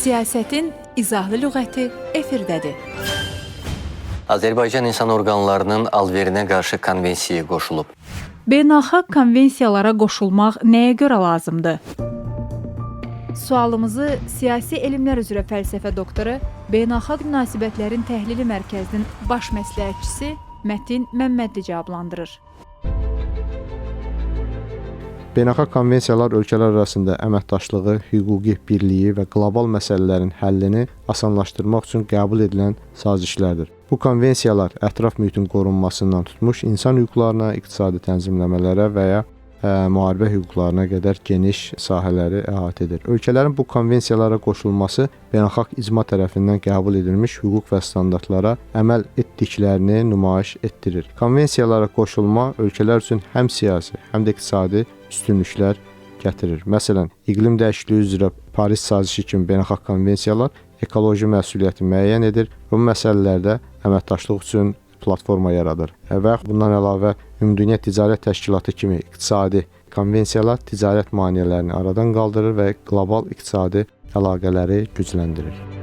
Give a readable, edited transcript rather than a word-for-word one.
Siyasətin izahlı lüğəti efirdədir. Azərbaycan insan orqanlarının alverinə qarşı konvensiyaya qoşulub. Beynəlxalq konvensiyalara qoşulmaq nəyə görə lazımdır? Sualımızı Siyasi Elmlər üzrə fəlsəfə doktoru, Beynəlxalq Münasibətlərin Təhlili Mərkəzinin baş məsləhətçisi Mətin Məmmədli cavablandırır. Beynəlxalq konvensiyalar ölkələr arasında əməkdaşlığı, hüquqi birliyi və qlobal məsələlərin həllini asanlaşdırmaq üçün qəbul edilən sazişlərdir. Bu konvensiyalar ətraf mühitin qorunmasından tutmuş insan hüquqlarına, iqtisadi tənzimləmələrə və ya müharibə hüquqlarına qədər geniş sahələri əhatə edir. Ölkələrin bu konvensiyalara qoşulması beynəlxalq icma tərəfindən qəbul edilmiş hüquq və standartlara əməl etdiklərini nümayiş etdirir. Konvensiyalara qoşulma ölkələr üçün həm siyasi, həm də iqtisadi üstünlüklər gətirir. Məsələn, iqlim dəyişikliyi üzrə Paris sazişi kimi beynəlxalq konvensiyalar ekoloji məsuliyyəti müəyyən edir və bu məsələlərdə əməkdaşlıq üçün platforma yaradır. Və bundan əlavə Ümumdünya Ticarət Təşkilatı kimi iqtisadi konvensiyalar ticarət maneələrini aradan qaldırır və qlobal iqtisadi əlaqələri gücləndirir.